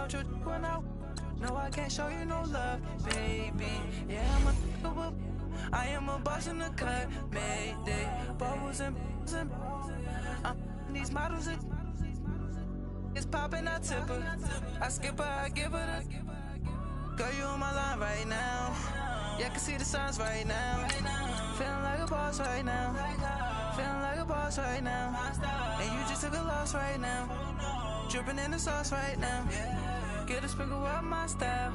about you when no, I can't show you no love, baby. Yeah, I am a boss in the cut, mayday. Bubbles and these models it's popping, I tip her. I skip her, I give her the. Girl, you on my line right now. Yeah, I can see the signs right now. Feeling like a boss right now. Feeling like a boss right now. And you just took a loss right now. Dripping in the sauce right now. Get a sprinkle up my style.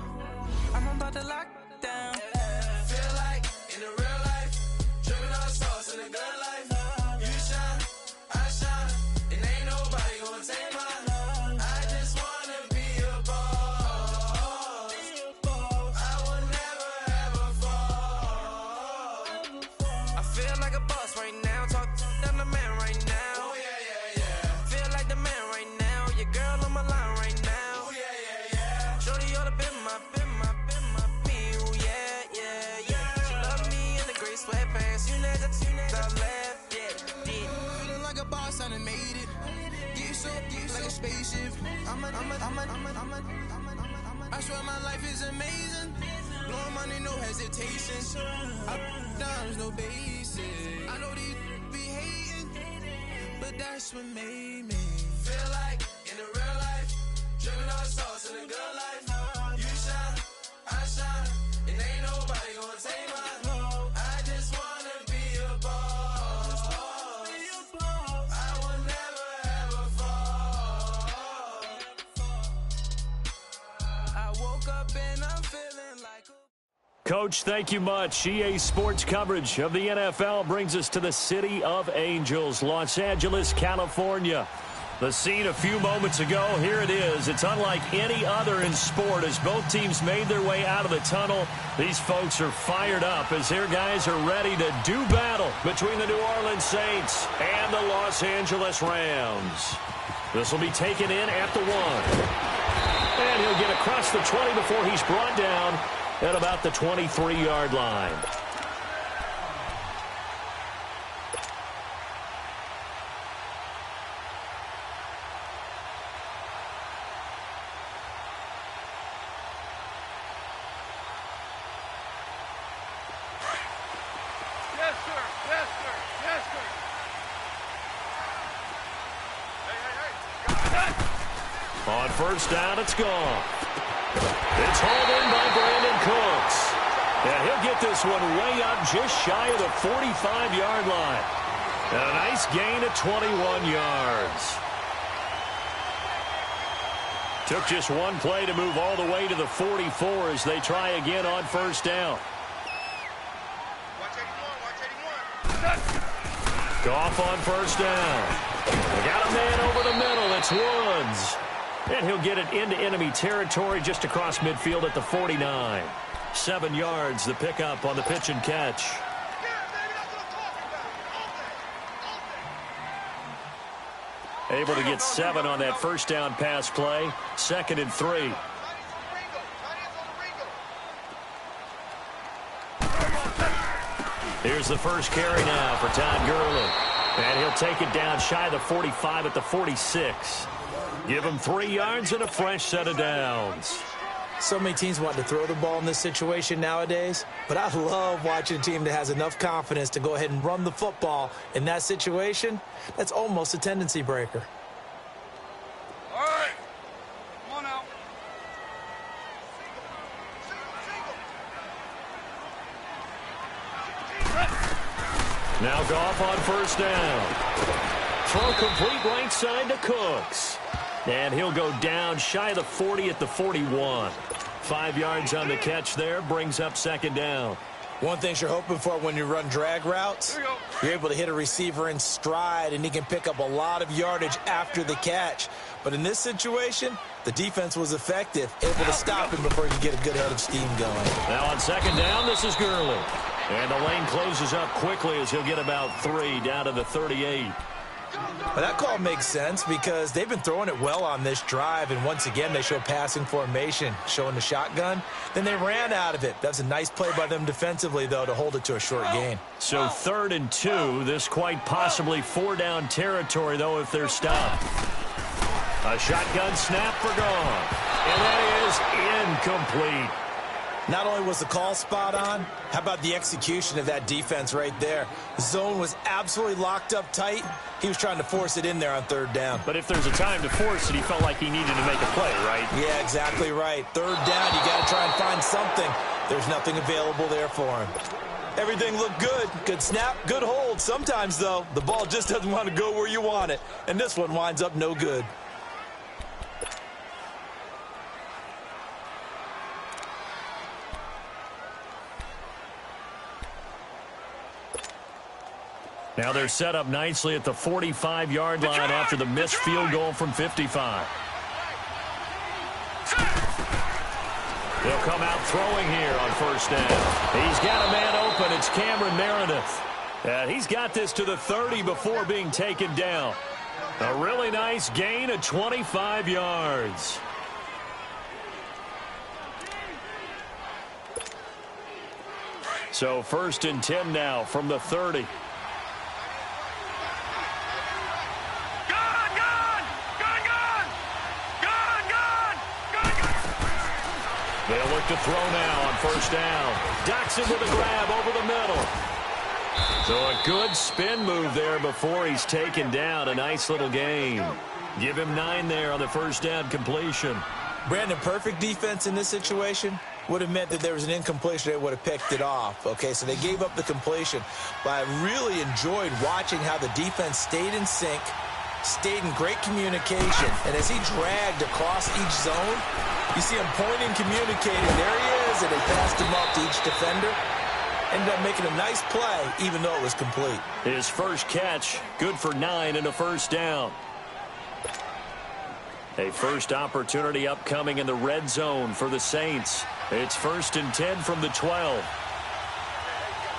I'm about to lock down. Feel like in the real life, dripping on sauce in the good life. You shine, I shine, and ain't nobody gonna take mine. I just wanna be a boss. I will never ever fall. I feel like a boss right now. Talk to the man right now. Oh yeah, yeah, yeah. Feel like the man right now. Your girl on my line right now. Oh yeah, yeah, yeah. Shorty oughta been my me. Ooh, yeah, yeah, yeah. She love me in the gray sweatpants. You never left, yeah, did. Feeling like a boss, I done made it. Get so like a spaceship. I swear my life is amazing. Blowing money, no hesitation. Dimes, no basic. I know these be hating, but that's what made me feel like in the real life, dripping on sauce in the good life. You shine, I shine, and ain't nobody gonna take mine. I just wanna be a boss. I will never ever fall. I woke up and I'm feeling like Coach, thank you much. EA Sports coverage of the NFL brings us to the City of Angels, Los Angeles, California. The scene a few moments ago, here it is. It's unlike any other in sport as both teams made their way out of the tunnel. These folks are fired up as their guys are ready to do battle between the New Orleans Saints and the Los Angeles Rams. This will be taken in at the 1. And he'll get across the 20 before he's brought down at about the 23-yard line. Yes, sir. Yes, sir. Yes, sir. Hey. On first down, it's gone. It's hauled in by Brandon Cooks. And he'll get this one way up just shy of the 45-yard line. And a nice gain of 21 yards. Took just one play to move all the way to the 44 as they try again on first down. Watch 81. Goff on first down. They got a man over the middle. It's Woods. And he'll get it into enemy territory just across midfield at the 49. 7 yards, the pickup on the pitch and catch. Able to get 7 on that first down pass play. 2nd and 3. Here's the first carry now for Todd Gurley. And he'll take it down shy of the 45 at the 46. Give him 3 yards and a fresh set of downs. So many teams want to throw the ball in this situation nowadays, but I love watching a team that has enough confidence to go ahead and run the football. In that situation, that's almost a tendency breaker. All right. Come on now. Now Goff on first down. Throw complete right side to Cooks. And he'll go down shy of the 40 at the 41. 5 yards on the catch there, brings up 2nd down. One thing you're hoping for when you run drag routes, you're able to hit a receiver in stride, and he can pick up a lot of yardage after the catch. But in this situation, the defense was effective, able to stop him before he could get a good head of steam going. Now on 2nd down, this is Gurley. And the lane closes up quickly as he'll get about 3 down to the 38. Well, that call makes sense because they've been throwing it well on this drive, and once again they show passing formation, showing the shotgun. Then they ran out of it. That's a nice play by them defensively, though, to hold it to a short gain. So 3rd and 2, this quite possibly 4-down territory, though, if they're stopped. A shotgun snap for gone. And that is incomplete. Not only was the call spot on, how about the execution of that defense right there? The zone was absolutely locked up tight. He was trying to force it in there on third down. But if there's a time to force it, he felt like he needed to make a play, right? Yeah, exactly right. Third down, you got to try and find something. There's nothing available there for him. Everything looked good. Good snap, good hold. Sometimes, though, the ball just doesn't want to go where you want it. And this one winds up no good. Now they're set up nicely at the 45-yard line after the missed field goal from 55. They'll come out throwing here on first down. He's got a man open. It's Cameron Meredith. And he's got this to the 30 before being taken down. A really nice gain of 25 yards. So 1st and 10 now from the 30. They'll look to throw now on first down. Doxson with a grab over the middle. So a good spin move there before he's taken down. A nice little gain. Give him 9 there on the first down completion. Brandon, perfect defense in this situation would have meant that there was an incompletion. They would have picked it off. Okay, so they gave up the completion. But I really enjoyed watching how the defense stayed in sync, stayed in great communication. And as he dragged across each zone, you see him pointing, communicating. There he is, and they passed him up to each defender. Ended up making a nice play, even though it was complete. His first catch, good for 9 and a first down. A first opportunity upcoming in the red zone for the Saints. It's 1st and 10 from the 12. All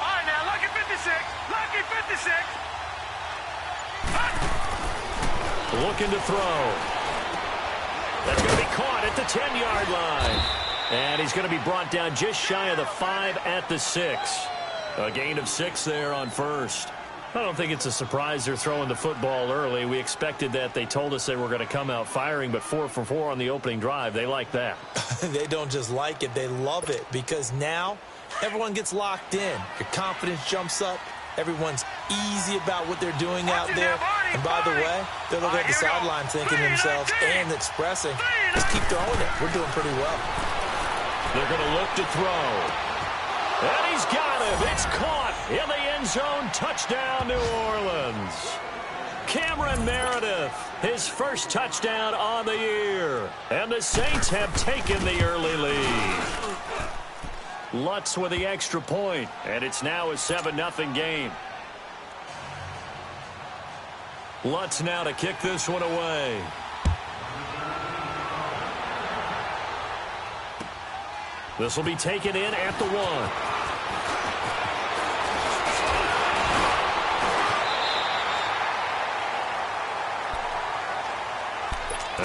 right, now, lucky 56. Lucky 56. Looking to throw. That's going to be caught at the 10-yard line. And he's going to be brought down just shy of the 5 at the 6. A gain of 6 there on first. I don't think it's a surprise they're throwing the football early. We expected that. They told us they were going to come out firing, but 4 for 4 on the opening drive. They like that. They don't just like it. They love it because now everyone gets locked in. Your confidence jumps up. Everyone's easy about what they're doing out there. And by the way, they're looking at the sideline thinking to themselves and expressing, just keep throwing it. We're doing pretty well. They're going to look to throw. And he's got him. It's caught in the end zone. Touchdown, New Orleans. Cameron Meredith, his first touchdown on the year. And the Saints have taken the early lead. Lutz with the extra point, and it's now a 7-0 game. Lutz now to kick this one away. This will be taken in at the 1.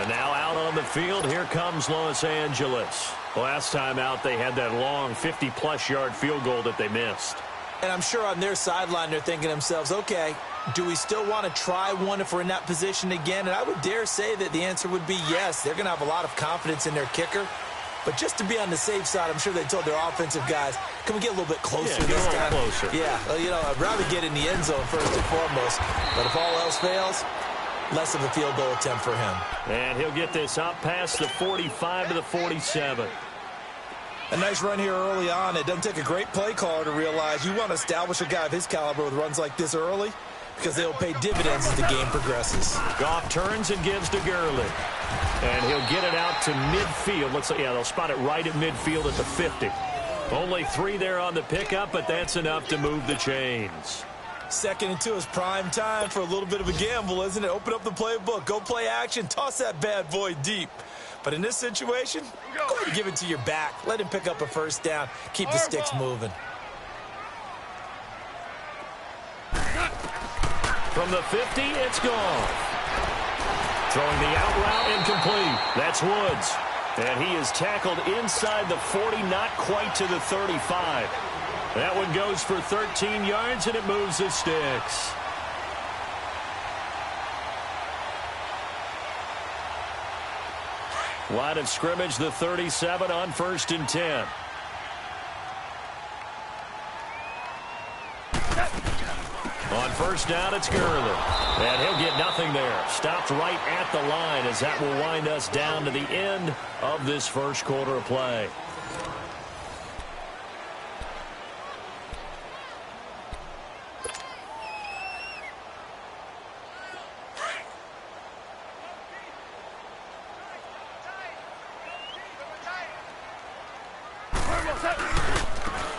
And now out on the field, here comes Los Angeles. Last time out, they had that long 50-plus yard field goal that they missed. And I'm sure on their sideline, they're thinking to themselves, okay, do we still want to try one if we're in that position again? And I would dare say that the answer would be yes. They're going to have a lot of confidence in their kicker. But just to be on the safe side, I'm sure they told their offensive guys, can we get a little bit closer this time? Closer. Yeah, well, you know, I'd rather get in the end zone first and foremost. But if all else fails, less of a field goal attempt for him. And he'll get this up past the 45 to the 47. A nice run here early on. It doesn't take a great play caller to realize you want to establish a guy of his caliber with runs like this early because they'll pay dividends as the game progresses. Goff turns and gives to Gurley. And he'll get it out to midfield. Looks like, yeah, they'll spot it right at midfield at the 50. Only 3 there on the pickup, but that's enough to move the chains. 2nd and 2 is prime time for a little bit of a gamble, isn't it? Open up the playbook, go play action, toss that bad boy deep. But in this situation, go ahead and give it to your back. Let him pick up a first down. Keep the sticks moving. From the 50, it's gone. Throwing the out route incomplete. That's Woods. And he is tackled inside the 40, not quite to the 35. That one goes for 13 yards, and it moves the sticks. Line of scrimmage, the 37 on 1st and 10. On 1st down, it's Gurley. And he'll get nothing there. Stopped right at the line as that will wind us down to the end of this first quarter of play.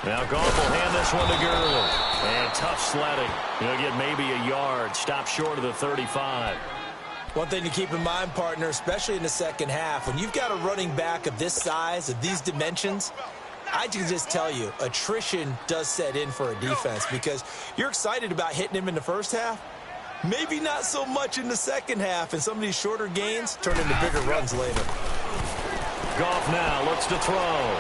Now Goff will hand this one to Gurley. And tough sledding. He'll get maybe a yard. Stop short of the 35. One thing to keep in mind, partner, especially in the second half, when you've got a running back of this size, of these dimensions, I can just tell you, attrition does set in for a defense because you're excited about hitting him in the first half. Maybe not so much in the second half, and some of these shorter gains turn into bigger runs later. Goff now looks to throw.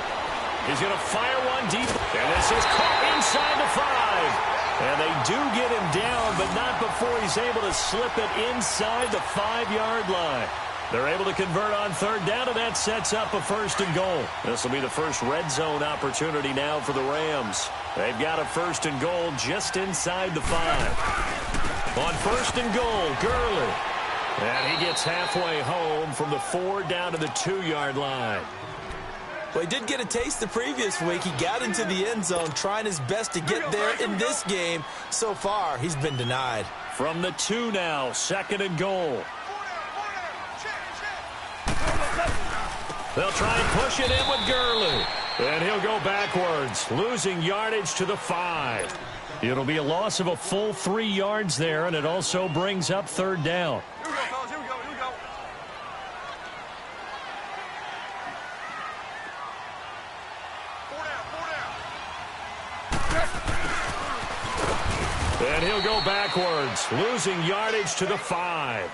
He's going to fire one deep, and this is caught inside the 5. And they do get him down, but not before he's able to slip it inside the 5-yard line. They're able to convert on 3rd down, and that sets up a 1st and goal. This will be the first red zone opportunity now for the Rams. They've got a 1st and goal just inside the 5. On 1st and goal, Gurley. And he gets halfway home from the 4 down to the 2-yard line. Well, he did get a taste the previous week. He got into the end zone trying his best to get there in this game. So far, he's been denied. From the 2 now, 2nd and goal. They'll try and push it in with Gurley. And he'll go backwards, losing yardage to the 5. It'll be a loss of a full 3 yards there, and it also brings up 3rd down. Here we go, fellas. Here we go. Here we go. And he'll go backwards, losing yardage to the 5.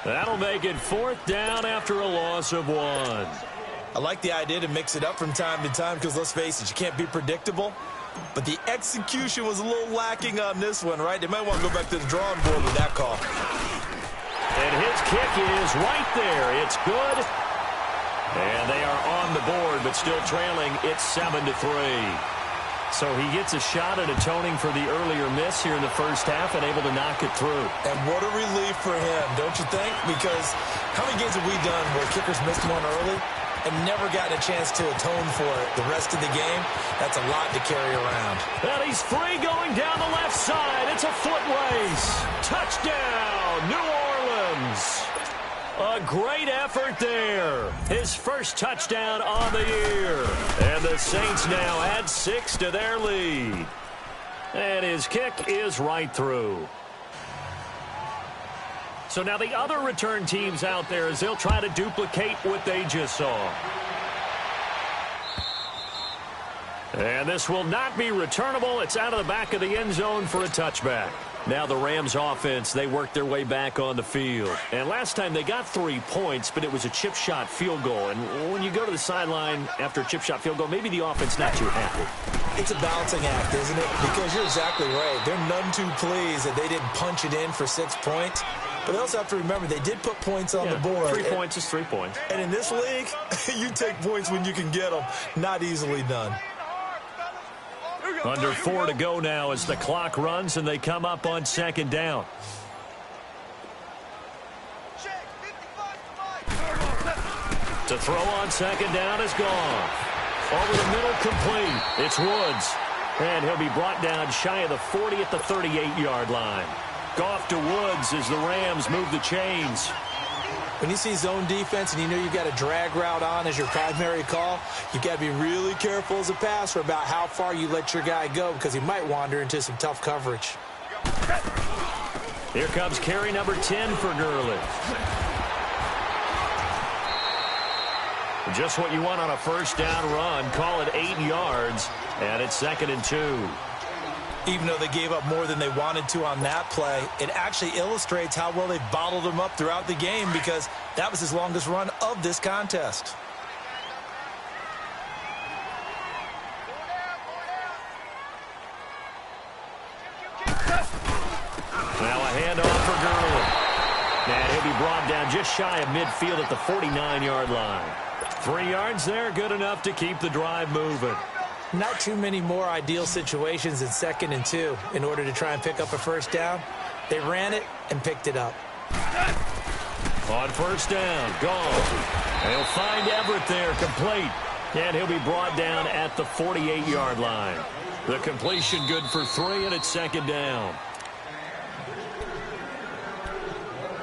That'll make it 4th down after a loss of 1. I like the idea to mix it up from time to time because, let's face it, you can't be predictable. But the execution was a little lacking on this one, right? They might want to go back to the drawing board with that call. And his kick is right there. It's good. And they are on the board, but still trailing. It's 7-3. So he gets a shot at atoning for the earlier miss here in the first half and able to knock it through. And what a relief for him, don't you think? Because how many games have we done where kickers missed one early and never gotten a chance to atone for it the rest of the game? That's a lot to carry around. And he's free going down the left side. It's a foot race. Touchdown, New Orleans. A great effort there. His first touchdown on the year. And the Saints now add 6 to their lead. And his kick is right through. So now the other return teams out there as they'll try to duplicate what they just saw. And this will not be returnable. It's out of the back of the end zone for a touchback. Now the Rams offense, they worked their way back on the field. And last time they got 3 points, but it was a chip shot field goal. And when you go to the sideline after a chip shot field goal, maybe the offense not too happy. It's a balancing act, isn't it? Because you're exactly right. They're none too pleased that they didn't punch it in for 6 points. But they also have to remember they did put points on the board. 3 points is 3 points. And in this league, you take points when you can get them. Not easily done. Under 4 to go now as the clock runs and they come up on 2nd down. To throw on 2nd down is gone. Over the middle, complete. It's Woods. And he'll be brought down shy of the 40 at the 38-yard line. Goff to Woods as the Rams move the chains. When you see zone defense and you know you've got a drag route on as your primary call, you've got to be really careful as a passer about how far you let your guy go because he might wander into some tough coverage. Here comes carry number 10 for Gurley. Just what you want on a first down run. Call it 8 yards, and it's 2nd and 2. Even though they gave up more than they wanted to on that play, it actually illustrates how well they bottled him up throughout the game because that was his longest run of this contest. Now a handoff for Gurley. And he'll be brought down just shy of midfield at the 49-yard line. 3 yards there, good enough to keep the drive moving. Not too many more ideal situations in 2nd and 2 in order to try and pick up a first down. They ran it and picked it up. On first down, gone. They'll find Everett there, complete. And he'll be brought down at the 48-yard line. The completion good for 3, and it's 2nd down.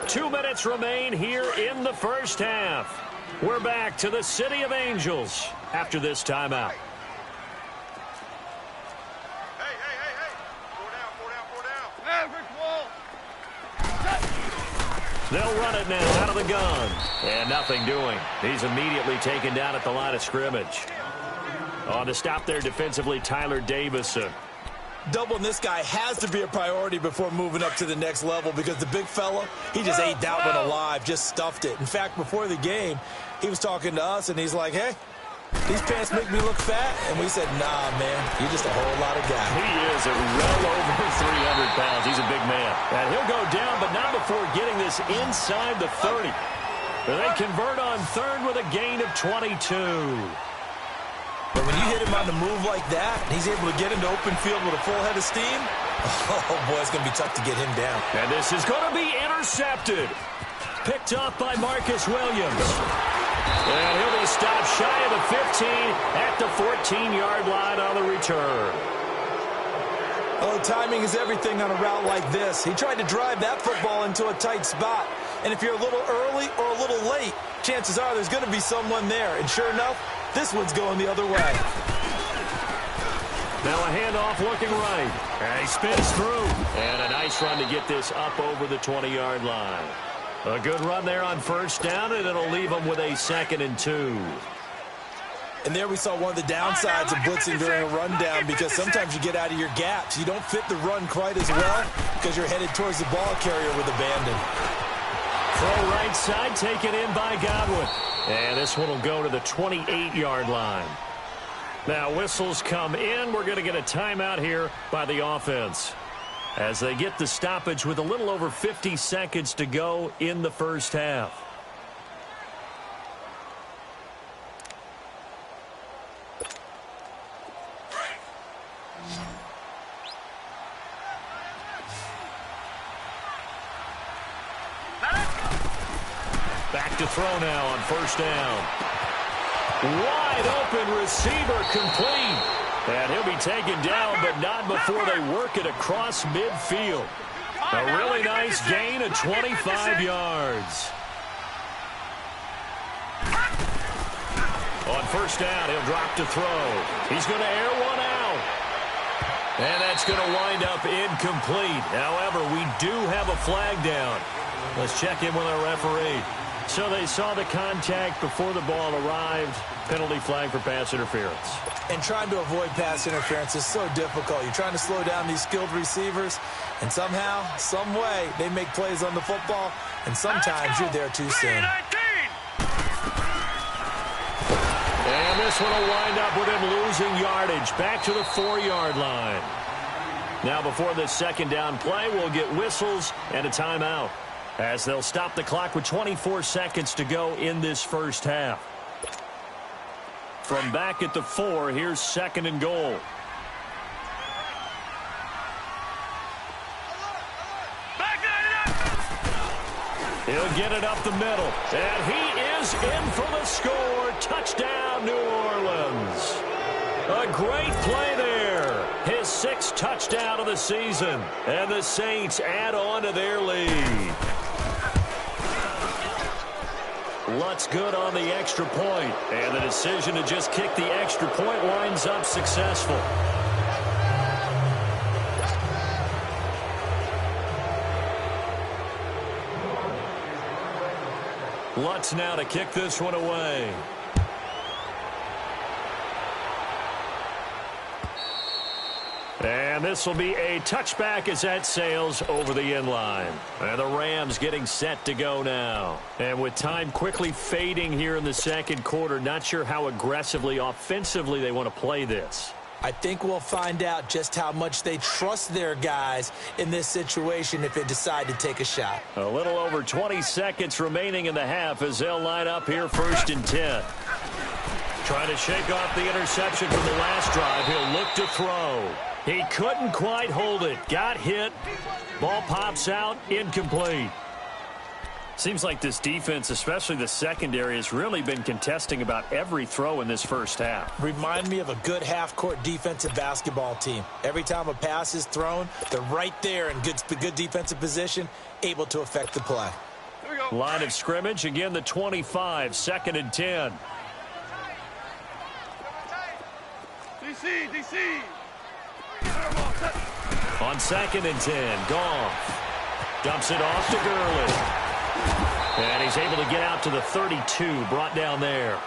2 minutes remain here in the first half. We're back to the City of Angels after this timeout. They'll run it now out of the gun. And nothing doing. He's immediately taken down at the line of scrimmage. On the stop there defensively, Tyler Davison. Doubling this guy has to be a priority before moving up to the next level because the big fella, he just ate that one alive, just stuffed it. In fact, before the game, he was talking to us, and he's like, hey, these pants make me look fat. And we said, nah, man, you're just a whole lot of guy. He is at well over 300 pounds. He's a big man. And he'll go down, but not before getting this inside the 30. They convert on 3rd with a gain of 22. But when you hit him on the move like that, and he's able to get into open field with a full head of steam, oh, boy, it's going to be tough to get him down. And this is going to be intercepted. Picked up by Marcus Williams. And he'll be stopped shy of the 15 at the 14-yard line on the return. Oh, timing is everything on a route like this. He tried to drive that football into a tight spot. And if you're a little early or a little late, chances are there's going to be someone there. And sure enough, this one's going the other way. Now a handoff looking right. And he spins through. And a nice run to get this up over the 20-yard line. A good run there on first down, and it'll leave them with a 2nd and 2. And there we saw one of the downsides of blitzing during a rundown because sometimes you get out of your gaps. You don't fit the run quite as well because you're headed towards the ball carrier with abandon. Throw right side, taken in by Godwin. And this one will go to the 28-yard line. Now whistles come in. We're going to get a timeout here by the offense as they get the stoppage with a little over 50 seconds to go in the first half. Back to throw now on first down. Wide open receiver complete. And he'll be taken down, but not before they work it across midfield. A really nice gain of 25 yards. On first down, he'll drop to throw. He's going to air one out. And that's going to wind up incomplete. However, we do have a flag down. Let's check in with our referee. So they saw the contact before the ball arrived. Penalty flag for pass interference. And trying to avoid pass interference is so difficult. You're trying to slow down these skilled receivers, and somehow, some way, they make plays on the football, and sometimes you're there too soon. And this one will wind up with him losing yardage. Back to the 4-yard line. Now before this second down play, we'll get whistles and a timeout, as they'll stop the clock with 24 seconds to go in this first half. From back at the 4, here's 2nd and goal. He'll get it up the middle. And he is in for the score. Touchdown, New Orleans. A great play there. His 6th touchdown of the season. And the Saints add on to their lead. Lutz good on the extra point, and the decision to just kick the extra point winds up successful. Lutz now to kick this one away. And this will be a touchback as that sails over the end line. And the Rams getting set to go now. And with time quickly fading here in the second quarter, not sure how aggressively, offensively they want to play this. I think we'll find out just how much they trust their guys in this situation if they decide to take a shot. A little over 20 seconds remaining in the half as they'll line up here 1st and 10. Trying to shake off the interception from the last drive. He'll look to throw. He couldn't quite hold it. Got hit. Ball pops out. Incomplete. Seems like this defense, especially the secondary, has really been contesting about every throw in this first half. Remind me of a good half-court defensive basketball team. Every time a pass is thrown, they're right there in good defensive position, able to affect the play. Line of scrimmage, again the 25, 2nd and 10. DC. On 2nd and 10, Goff dumps it off to Gurley. And he's able to get out to the 32, brought down there.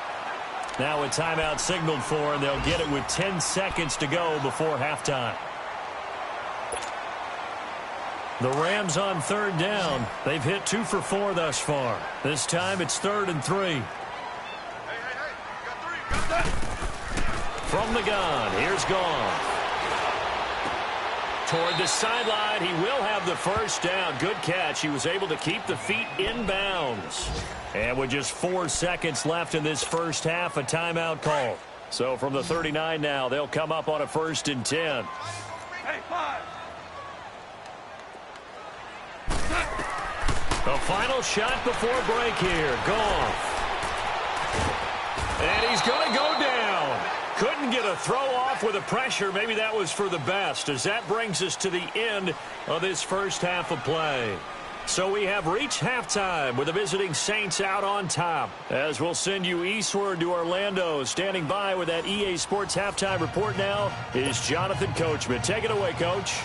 Now a timeout signaled for, and they'll get it with 10 seconds to go before halftime. The Rams on 3rd down. They've hit 2 for 4 thus far. This time it's 3rd and 3. Hey, got that. From the gun, here's Goff. Toward the sideline, he will have the first down. Good catch. He was able to keep the feet in bounds. And with just 4 seconds left in this first half, a timeout call. So from the 39 now, they'll come up on a 1st and 10. Hey, 5. The final shot before break here. Goff. And he's going to go down. Couldn't get a throw off with the pressure. Maybe that was for the best, as that brings us to the end of this first half of play. So we have reached halftime with the visiting Saints out on top. As we'll send you eastward to Orlando. Standing by with that EA Sports halftime report now is Jonathan Coachman. Take it away, Coach.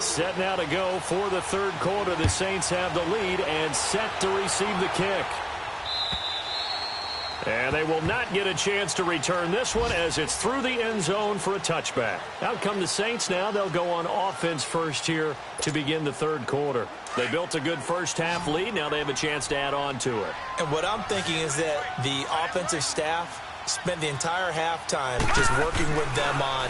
Set now to go for the 3rd quarter. The Saints have the lead and set to receive the kick. And they will not get a chance to return this one as it's through the end zone for a touchback. Out come the Saints now. They'll go on offense first here to begin the 3rd quarter. They built a good first half lead. Now they have a chance to add on to it. And what I'm thinking is that the offensive staff spent the entire halftime just working with them on,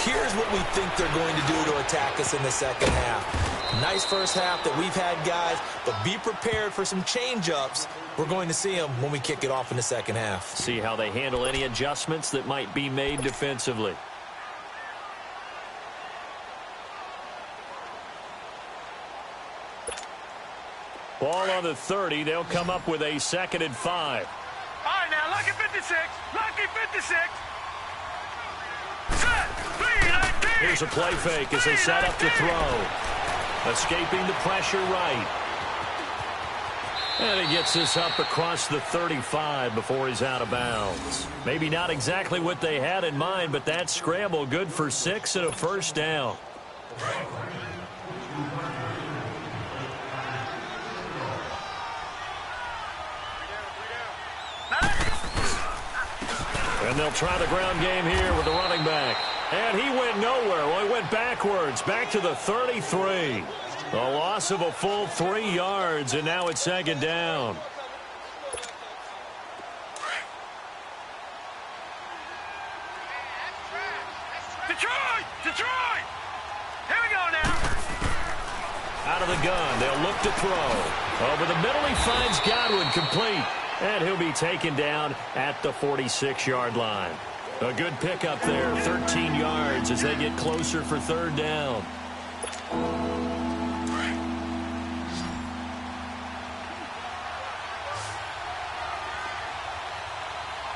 here's what we think they're going to do to attack us in the second half. Nice first half that we've had, guys, but be prepared for some change-ups. We're going to see them when we kick it off in the second half. See how they handle any adjustments that might be made defensively. Ball on the 30. They'll come up with a 2nd and 5. All right, now, lucky 56. Lucky 56. Set. 3-19. Here's a play fake as they set up to throw. Escaping the pressure right. And he gets this up across the 35 before he's out of bounds. Maybe not exactly what they had in mind, but that scramble good for 6 and a first down. And they'll try the ground game here with the running back. And he went nowhere. Well, he went backwards, back to the 33. A loss of a full 3 yards, and now it's 2nd down. Detroit! Here we go now. Out of the gun, they'll look to throw. Over the middle, he finds Godwin, complete. And he'll be taken down at the 46-yard line. A good pickup there, 13 yards as they get closer for 3rd down. All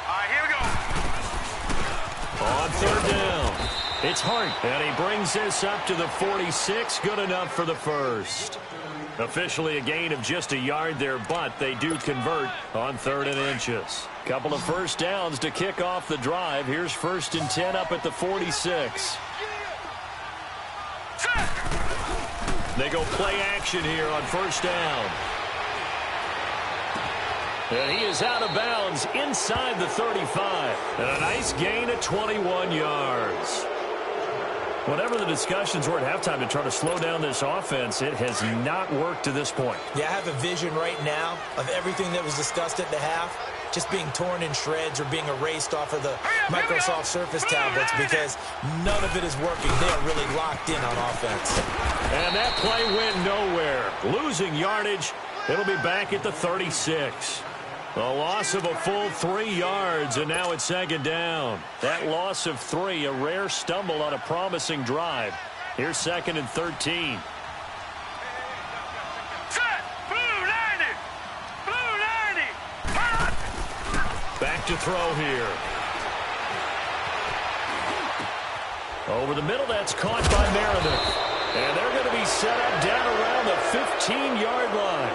right, here we go. On 3rd down, it's Hart, and he brings this up to the 46, good enough for the first. Officially a gain of just a yard there, but they do convert on 3rd and inches. Couple of first downs to kick off the drive. Here's 1st and 10 up at the 46. They go play action here on 1st down. And he is out of bounds inside the 35. And a nice gain of 21 yards. Whatever the discussions were at halftime to try to slow down this offense, it has not worked to this point. Yeah, I have a vision right now of everything that was discussed at the half. just being torn in shreds or being erased off of the Microsoft Surface tablets because none of it is working. They are really locked in on offense. And that play went nowhere. Losing yardage. It'll be back at the 36. A loss of a full 3 yards, and now it's second down. That loss of 3, a rare stumble on a promising drive. Here's 2nd and 13. Back to throw here. Over the middle, that's caught by Meredith. And they're going to be set up down around the 15-yard line.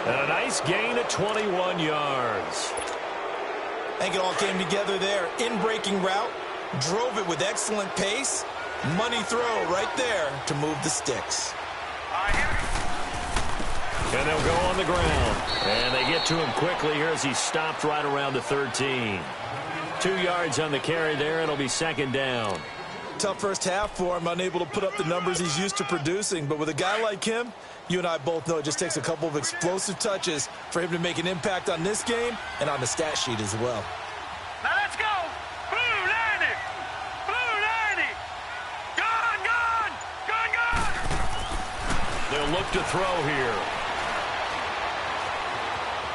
And a nice gain of 21 yards. I think it all came together there. In-breaking route, drove it with excellent pace. Money throw right there to move the sticks. And they'll go on the ground. And they get to him quickly here as he stopped right around the 13. 2 yards on the carry there. It'll be second down. Tough first half for him, unable to put up the numbers he's used to producing. But with a guy like him, you and I both know it just takes a couple of explosive touches for him to make an impact on this game and on the stat sheet as well. Now let's go. Blue 90. Blue 90. Gone, gone. Gone, gone. They'll look to throw here.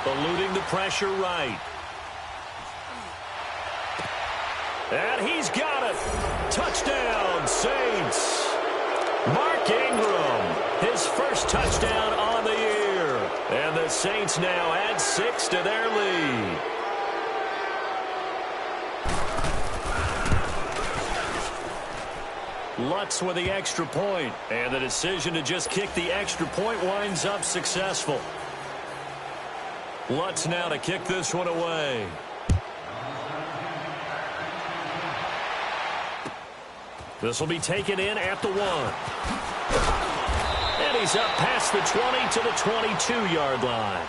Eluding the pressure right. And he's got it. Touchdown, Saints. Mark Ingram, his first touchdown on the year. And the Saints now add 6 to their lead. Lutz with the extra point. And the decision to just kick the extra point winds up successful. Lutz now to kick this one away. This will be taken in at the 1. And he's up past the 20 to the 22-yard line.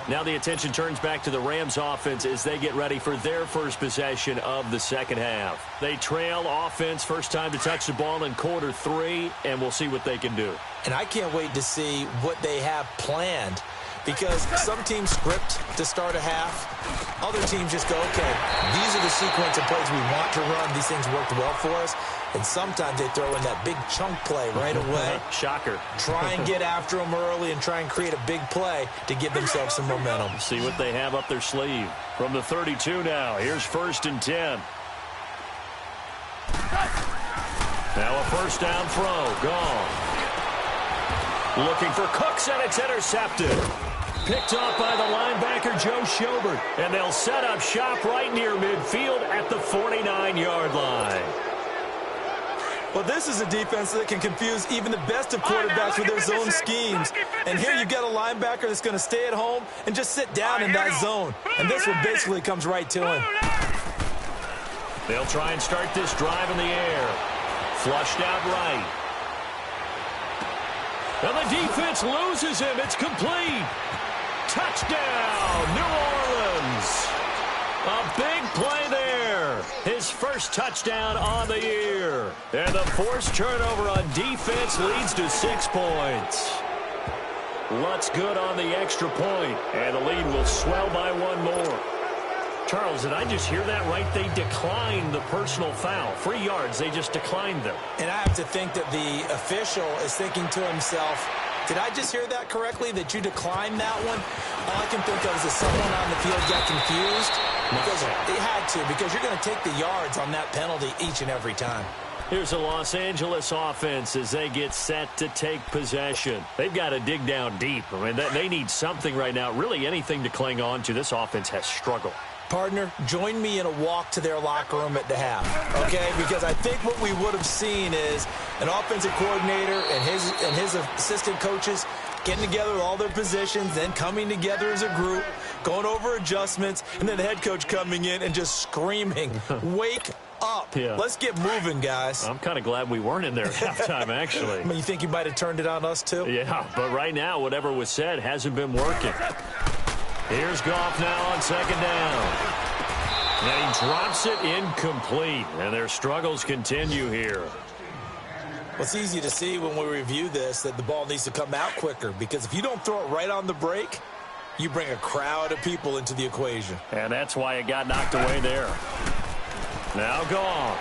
Now the attention turns back to the Rams offense as they get ready for their first possession of the second half. They trail offense, first time to touch the ball in quarter 3, and we'll see what they can do. And I can't wait to see what they have planned. Because some teams script to start a half. Other teams just go, okay, these are the sequence of plays we want to run. These things worked well for us. And sometimes they throw in that big chunk play right away. Shocker. Try and get after them early and try and create a big play to give themselves some momentum. See what they have up their sleeve. From the 32 now, here's 1st and 10. Now a first down throw, gone. Looking for Cooks, and it's intercepted. Picked off by the linebacker, Joe Schobert. And they'll set up shop right near midfield at the 49-yard line. Well, this is a defense that can confuse even the best of quarterbacks with their zone schemes. And here you've got a linebacker that's going to stay at home and just sit down in that zone. And this one basically comes right to him. They'll try and start this drive in the air. Flushed out right. And the defense loses him. It's complete. Touchdown, New Orleans. A big play there. His first touchdown on the year. And the forced turnover on defense leads to 6 points. Lutz good on the extra point. And the lead will swell by 1 more. Charles, did I just hear that right? They declined the personal foul. 3 yards, they just declined them. And I have to think that the official is thinking to himself, did I just hear that correctly, that you declined that one? All I can think of is that someone on the field got confused. Because they had to, because you're going to take the yards on that penalty each and every time. Here's the Los Angeles offense as they get set to take possession. They've got to dig down deep. I mean, they need something right now, really anything to cling on to. This offense has struggled. Partner, join me in a walk to their locker room at the half, okay? Because I think what we would have seen is an offensive coordinator and his assistant coaches getting together with all their positions, then coming together as a group, going over adjustments, and then the head coach coming in and just screaming, wake up. Yeah. Let's get moving, guys. I'm kind of glad we weren't in there at halftime, actually. I mean, you think you might have turned it on us, too? Yeah, but right now, whatever was said hasn't been working. Here's Goff now on second down. And he drops it incomplete. And their struggles continue here. Well, it's easy to see when we review this that the ball needs to come out quicker. Because if you don't throw it right on the break, you bring a crowd of people into the equation. And that's why it got knocked away there. Now Goff.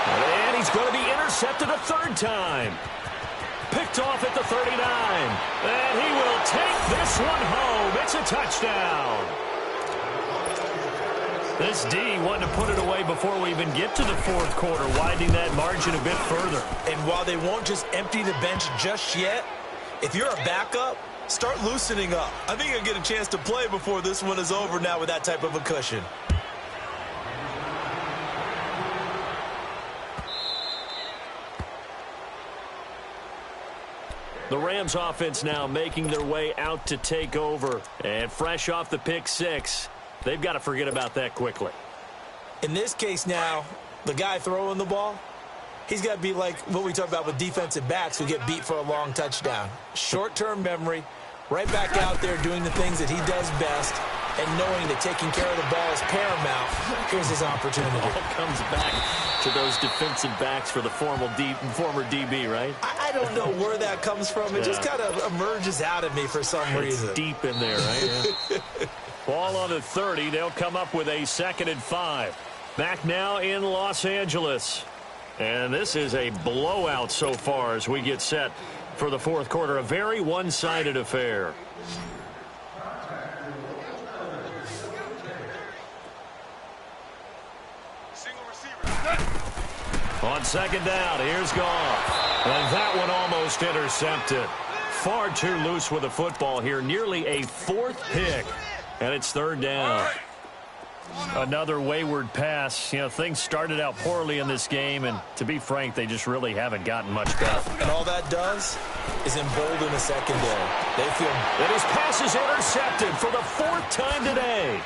And he's going to be intercepted a third time. Picked off at the 39. And he will take this one home. It's a touchdown. This D wanted to put it away before we even get to the fourth quarter, widening that margin a bit further. And while they won't just empty the bench just yet, if you're a backup, start loosening up. I think you'll get a chance to play before this one is over now with that type of a cushion. The Rams offense now making their way out to take over. And fresh off the pick six, they've got to forget about that quickly. In this case now, the guy throwing the ball, he's got to be like what we talk about with defensive backs who get beat for a long touchdown. Short-term memory, right back out there doing the things that he does best, and knowing that taking care of the ball is paramount. Here's his opportunity. It all comes back to those defensive backs for the former DB, right? I don't know where that comes from. It just kind of emerges out of me for some reason. It's deep in there, right? Yeah. Ball on the 30. They'll come up with a 2nd and 5. Back now in Los Angeles. And this is a blowout so far as we get set for the fourth quarter. A very one-sided affair. On 2nd down, here's Goff. And that one almost intercepted. Far too loose with the football here. Nearly a 4th pick. And it's 3rd down. Another wayward pass. You know, things started out poorly in this game, and to be frank, they just really haven't gotten much better. And all that does is embolden the secondary. They feel... And his pass is intercepted for the 4th time today.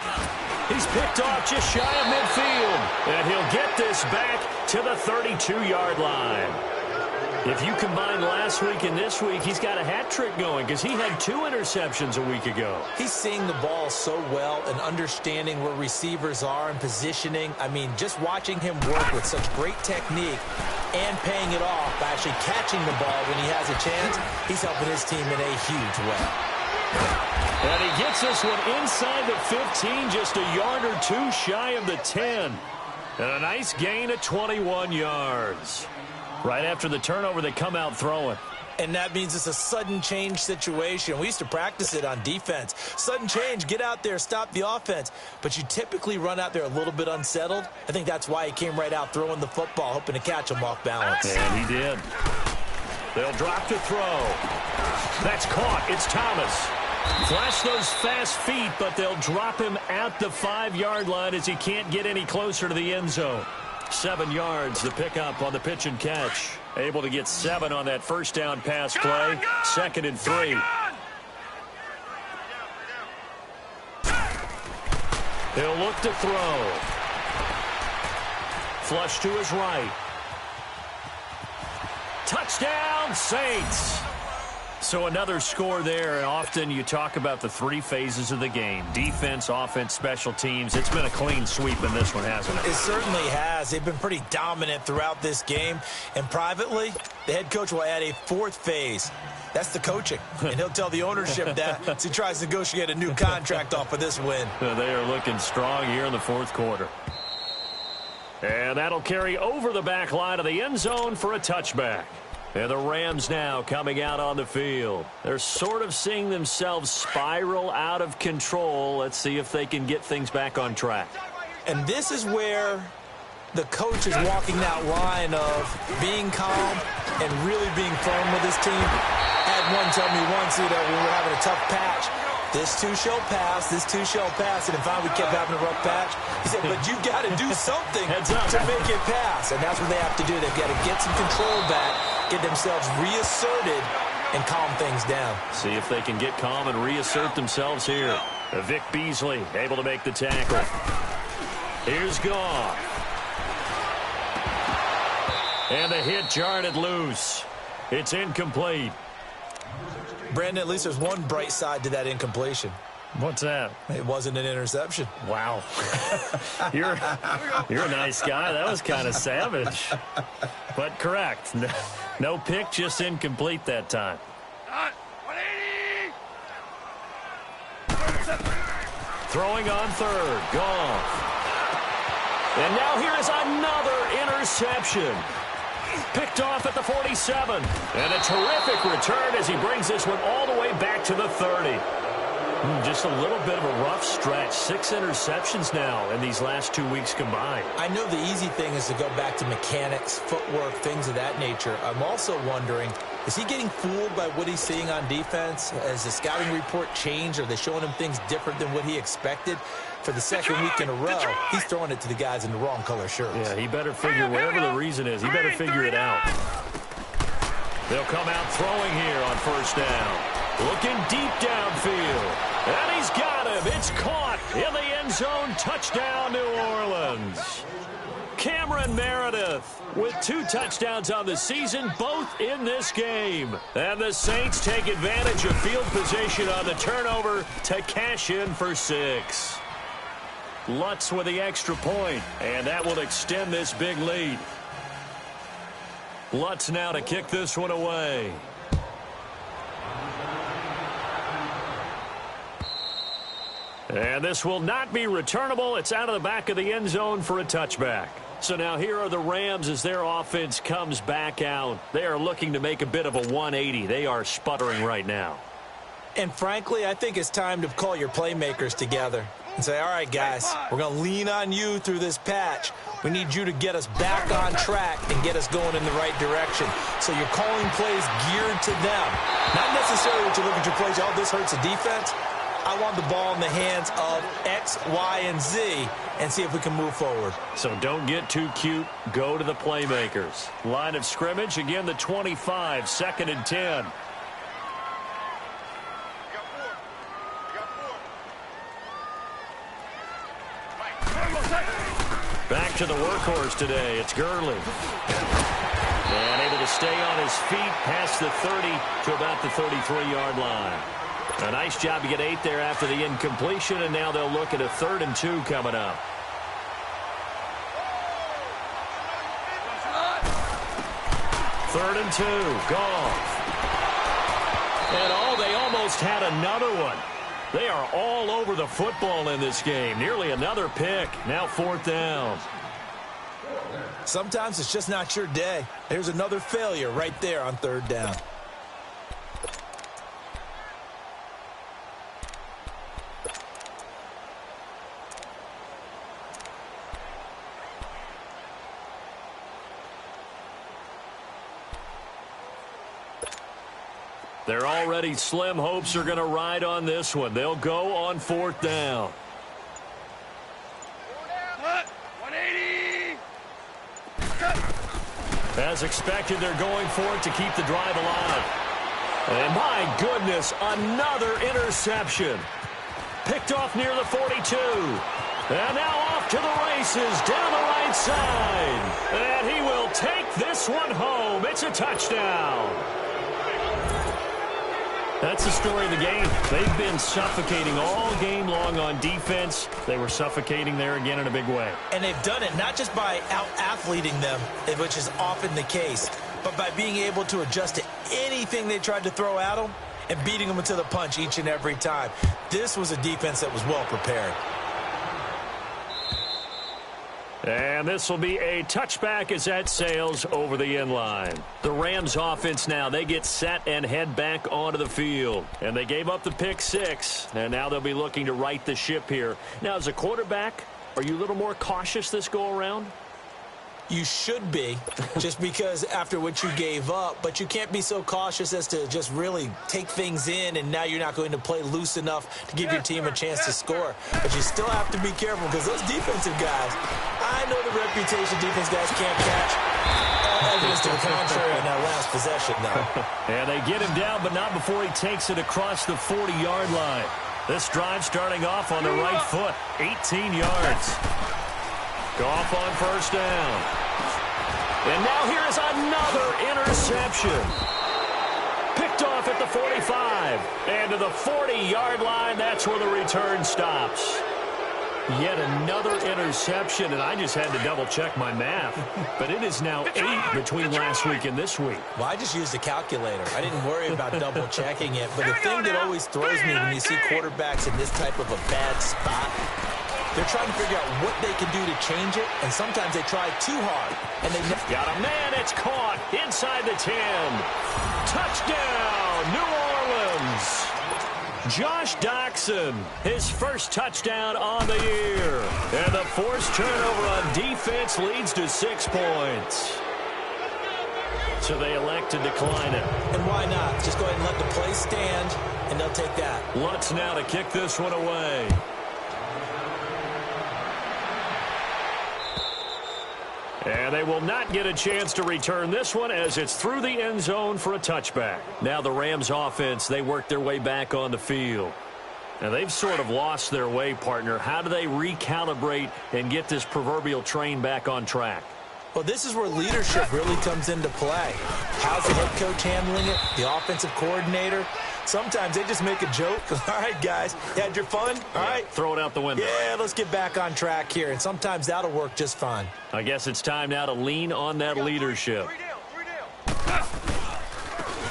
He's picked off just shy of midfield. And he'll get this back to the 32-yard line. If you combine last week and this week, he's got a hat trick going because he had 2 interceptions a week ago. He's seeing the ball so well and understanding where receivers are and positioning. I mean, just watching him work with such great technique and paying it off by actually catching the ball when he has a chance, he's helping his team in a huge way. And he gets this one inside the 15, just a yard or 2 shy of the 10. And a nice gain of 21 yards. Right after the turnover, they come out throwing. And that means it's a sudden change situation. We used to practice it on defense. Sudden change, get out there, stop the offense. But you typically run out there a little bit unsettled. I think that's why he came right out throwing the football, hoping to catch him off balance. And he did. They'll drop to throw. That's caught. It's Thomas. Flash those fast feet, but they'll drop him at the 5-yard line as he can't get any closer to the end zone. 7 yards, the pickup on the pitch and catch. Able to get 7 on that first down pass play. 2nd and 3. He'll look to throw. Flush to his right. Touchdown, Saints. So another score there, and often you talk about the 3 phases of the game. Defense, offense, special teams. It's been a clean sweep in this one, hasn't it? It certainly has. They've been pretty dominant throughout this game. And privately, the head coach will add a 4th phase. That's the coaching. And he'll tell the ownership that as he tries to negotiate a new contract off of this win. They are looking strong here in the fourth quarter. And that'll carry over the back line of the end zone for a touchback. And the Rams now coming out on the field. They're sort of seeing themselves spiral out of control. Let's see if they can get things back on track. And this is where the coach is walking that line of being calm and really being firm with his team. I had one tell me once, when we were having a tough patch, this too shall pass, this too shall pass. And finally we kept having a rough patch. He said, but you've got to do something to make it pass. And that's what they have to do. They've got to get some control back, get themselves reasserted, and calm things down. See if they can get calm and reassert themselves here. Vic Beasley able to make the tackle. Here's Goff. And the hit jarred it loose. It's incomplete. Brandon, at least there's one bright side to that incompletion. What's that? It wasn't an interception. Wow. You're a nice guy. That was kind of savage. But correct. No pick, just incomplete that time. Throwing on third. Goff. And now here is another interception. Picked off at the 47. And a terrific return as he brings this one all the way back to the 30. Just a little bit of a rough stretch. 6 interceptions now in these last 2 weeks combined. I know the easy thing is to go back to mechanics, footwork, things of that nature. I'm also wondering, is he getting fooled by what he's seeing on defense? Has the scouting report changed? Are they showing him things different than what he expected? For the second week in a row, he's throwing it to the guys in the wrong color shirts. Yeah, he better figure, whatever the reason is, he better figure it out. They'll come out throwing here on first down. Looking deep downfield. And he's got him. It's caught in the end zone. Touchdown, New Orleans. Cameron Meredith with 2 touchdowns on the season, both in this game. And the Saints take advantage of field position on the turnover to cash in for 6. Lutz with the extra point, and that will extend this big lead. Lutz now to kick this one away. And this will not be returnable. It's out of the back of the end zone for a touchback. So now here are the Rams as their offense comes back out. They are looking to make a bit of a 180. They are sputtering right now. And frankly, I think it's time to call your playmakers together and say, all right, guys, we're going to lean on you through this patch. We need you to get us back on track and get us going in the right direction. So you're calling plays geared to them. Not necessarily that you look at your plays, oh, this hurts the defense. I want the ball in the hands of X, Y, and Z and see if we can move forward. So don't get too cute. Go to the playmakers. Line of scrimmage, again, the 25, 2nd and 10. Back to the workhorse today. It's Gurley. And able to stay on his feet past the 30 to about the 33-yard line. A nice job to get 8 there after the incompletion, and now they'll look at a 3rd and 2 coming up. Third and 2. Goff. And they almost had another one. They are all over the football in this game. Nearly another pick. Now 4th down. Sometimes it's just not your day. There's another failure right there on 3rd down. They're already slim hopes are going to ride on this one. They'll go on 4th down. 180. As expected, they're going for it to keep the drive alive. And my goodness, another interception. Picked off near the 42. And now off to the races down the right side. And he will take this one home. It's a touchdown. That's the story of the game. They've been suffocating all game long on defense. They were suffocating there again in a big way. And they've done it not just by out-athleting them, which is often the case, but by being able to adjust to anything they tried to throw at them and beating them to the punch each and every time. This was a defense that was well prepared. And this will be a touchback as that sails over the end line. The Rams offense now, they get set and head back onto the field. And they gave up the pick 6, and now they'll be looking to right the ship here. Now, as a quarterback, are you a little more cautious this go-around? You should be, just because after what you gave up, but you can't be so cautious as to just really take things in, and now you're not going to play loose enough to give your team a chance to score. But you still have to be careful because those defensive guys, I know the reputation defense guys can't catch. Evidence to the contrary on that last possession, though. And they get him down, but not before he takes it across the 40-yard line. This drive starting off on the right foot, 18 yards. Goff on first down. And now here is another interception. Picked off at the 45. And to the 40-yard line, that's where the return stops. Yet another interception, and I just had to double-check my math. But it is now 8 between last week and this week. Well, I just used a calculator. I didn't worry about double-checking it. But the thing that always throws me when you see quarterbacks in this type of a bad spot, they're trying to figure out what they can do to change it, and sometimes they try too hard. And they got a man, it's caught inside the 10. Touchdown, New Orleans. Josh Doxson, his first touchdown on the year. And the forced turnover on defense leads to 6 points. So they elect to decline it. And why not? Just go ahead and let the play stand, and they'll take that. Lutz now to kick this one away. And they will not get a chance to return this one as it's through the end zone for a touchback. Now the Rams offense, they work their way back on the field. Now they've sort of lost their way, partner. How do they recalibrate and get this proverbial train back on track? Well, this is where leadership really comes into play. How's the head coach handling it? The offensive coordinator? Sometimes they just make a joke. All right, guys, you had your fun? All right. Throw it out the window. Yeah, let's get back on track here. And sometimes that'll work just fine. I guess it's time now to lean on that leadership.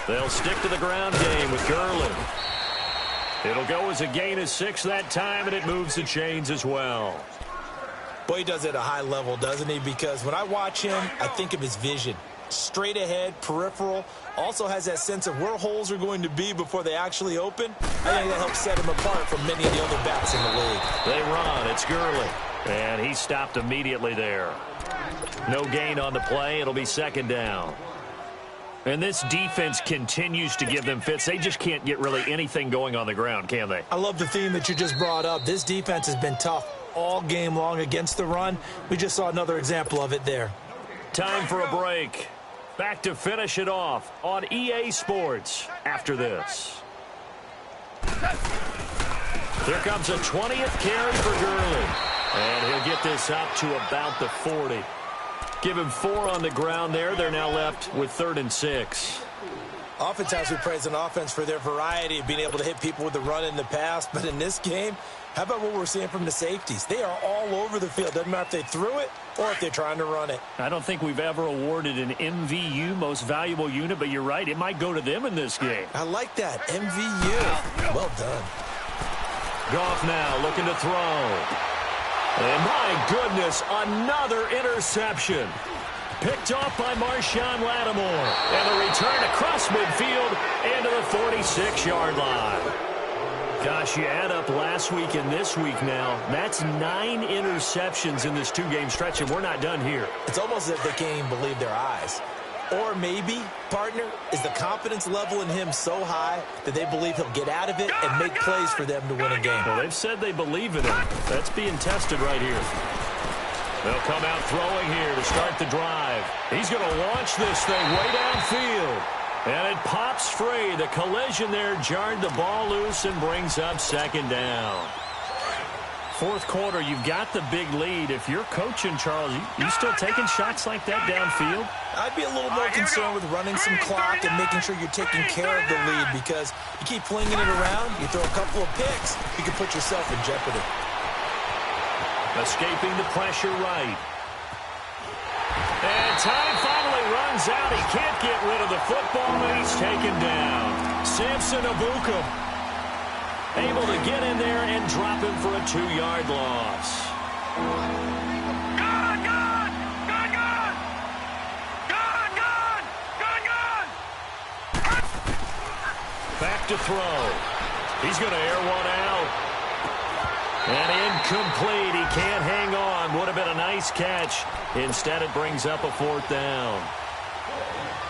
They'll stick to the ground game with Gurley. It'll go as a gain of 6 that time, and it moves the chains as well. Boy, he does it at a high level, doesn't he? Because when I watch him, I think of his vision. Straight ahead, peripheral. Also has that sense of where holes are going to be before they actually open. I think that helps set him apart from many of the other backs in the league. They run. It's Gurley. And he stopped immediately there. No gain on the play. It'll be 2nd down. And this defense continues to give them fits. They just can't get really anything going on the ground, can they? I love the theme that you just brought up. This defense has been tough all game long against the run. We just saw another example of it there. Time for a break. Back to finish it off on EA Sports after this. Here comes a 20th carry for Gurley. And he'll get this up to about the 40. Give him 4 on the ground there. They're now left with 3rd and 6. Oftentimes we praise an offense for their variety of being able to hit people with the run in the past. But in this game, how about what we're seeing from the safeties? They are all over the field. Doesn't matter if they threw it or if they're trying to run it. I don't think we've ever awarded an MVU, most valuable unit, but you're right. It might go to them in this game. I like that. MVU. Well done. Goff now looking to throw. And my goodness, another interception. Picked off by Marshawn Lattimore. And the return across midfield into the 46-yard line. Gosh, you add up last week and this week now. That's 9 interceptions in this 2-game stretch, and we're not done here. It's almost as if they can't even believe their eyes. Or maybe, partner, is the confidence level in him so high that they believe he'll get out of it and make plays for them to win a game. Well, they've said they believe in him. That's being tested right here. They'll come out throwing here to start the drive. He's going to launch this thing way downfield. And it pops free. The collision there jarred the ball loose and brings up 2nd down. 4th quarter, you've got the big lead. If you're coaching, Charles, you still taking shots like that downfield? I'd be a little more concerned with running some clock and making sure you're taking care of the lead, because you keep flinging it around, you throw a couple of picks, you can put yourself in jeopardy. Escaping the pressure right. And time finally runs out. He can't get rid of the football, and he's taken down. Samson Abuka able to get in there and drop him for a 2-yard loss. Gone, gone! Gone, gone! Gone, gone! Gone, gone! Back to throw. He's going to air one out. And incomplete. He can't hang on. Would have been a nice catch. Instead, it brings up a 4th down.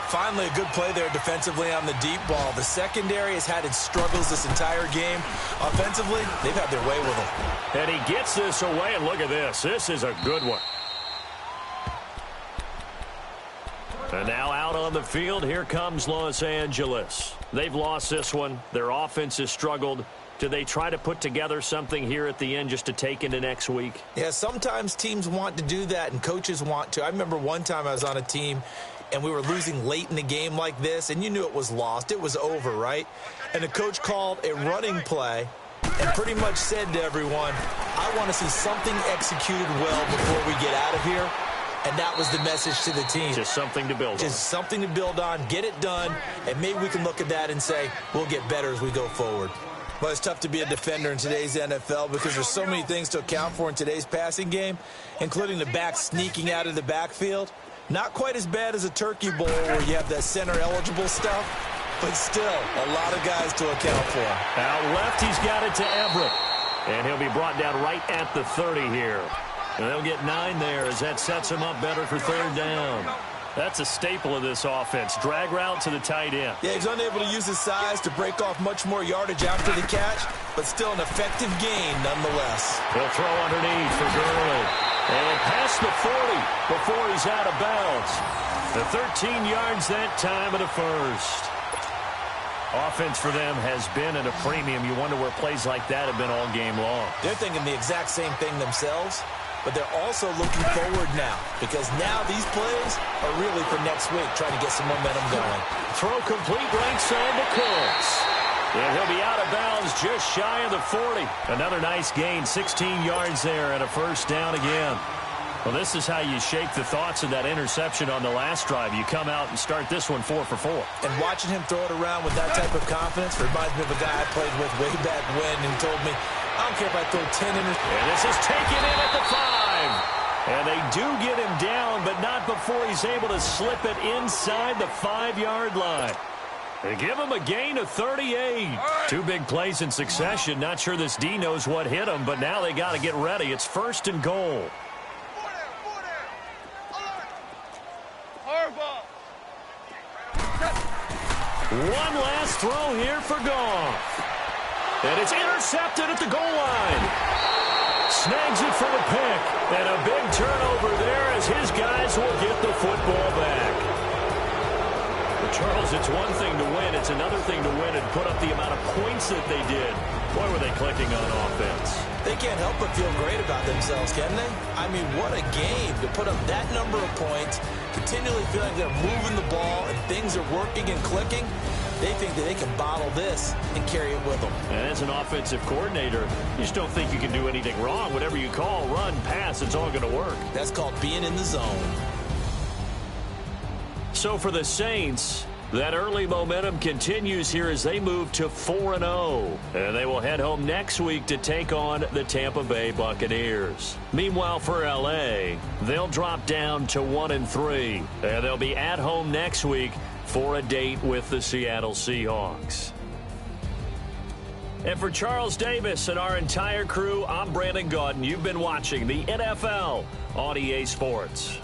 Finally, a good play there defensively on the deep ball. The secondary has had its struggles this entire game. Offensively, they've had their way with it. And he gets this away, and look at this. This is a good one. And now out on the field, here comes Los Angeles. They've lost this one. Their offense has struggled. Do they try to put together something here at the end just to take into next week? Yeah, sometimes teams want to do that and coaches want to. I remember one time I was on a team and we were losing late in the game like this, and you knew it was lost. It was over, right? And the coach called a running play and pretty much said to everyone, I want to see something executed well before we get out of here. And that was the message to the team. Just something to build on. Just something to build on, get it done, and maybe we can look at that and say, we'll get better as we go forward. Well, it's tough to be a defender in today's NFL because there's so many things to account for in today's passing game, including the back sneaking out of the backfield. Not quite as bad as a turkey bowl where you have that center-eligible stuff, but still a lot of guys to account for. Out left, he's got it to Everett, and he'll be brought down right at the 30 here. And they'll get 9 there as that sets him up better for 3rd down. That's a staple of this offense. Drag route to the tight end. Yeah, he's unable to use his size to break off much more yardage after the catch, but still an effective gain nonetheless. He'll throw underneath for Gurley. And past the 40 before he's out of bounds. The 13 yards that time of the first. Offense for them has been at a premium. You wonder where plays like that have been all game long. They're thinking the exact same thing themselves, but they're also looking forward now because now these plays are really for next week, trying to get some momentum going. Throw complete right side to Cooks. And he'll be out of bounds just shy of the 40. Another nice gain, 16 yards there and a 1st down again. Well, this is how you shake the thoughts of that interception on the last drive. You come out and start this one 4 for 4. And watching him throw it around with that type of confidence reminds me of a guy I played with way back when, and he told me, I don't care if I throw 10 interceptions. And this is taken in at the 5. And they do get him down, but not before he's able to slip it inside the 5-yard line. They give him a gain of 38. 2 big plays in succession. Not sure this D knows what hit him, but now they got to get ready. It's 1st and goal. One last throw here for Goff. And it's intercepted at the goal line. Snags it for the pick. And a big turnover there as his guys will get the football back. But Charles, it's one thing to win. It's another thing to win and put up the amount of points that they did. Boy, were they clicking on offense. They can't help but feel great about themselves, can they? I mean, what a game to put up that number of points, continually feeling they're moving the ball and things are working and clicking. They think that they can bottle this and carry it with them. And as an offensive coordinator, you just don't think you can do anything wrong. Whatever you call, run, pass, it's all going to work. That's called being in the zone. So for the Saints, that early momentum continues here as they move to 4-0. And they will head home next week to take on the Tampa Bay Buccaneers. Meanwhile, for L.A., they'll drop down to 1-3. And they'll be at home next week for a date with the Seattle Seahawks. And for Charles Davis and our entire crew, I'm Brandon Gaudin. You've been watching the NFL on EA Sports.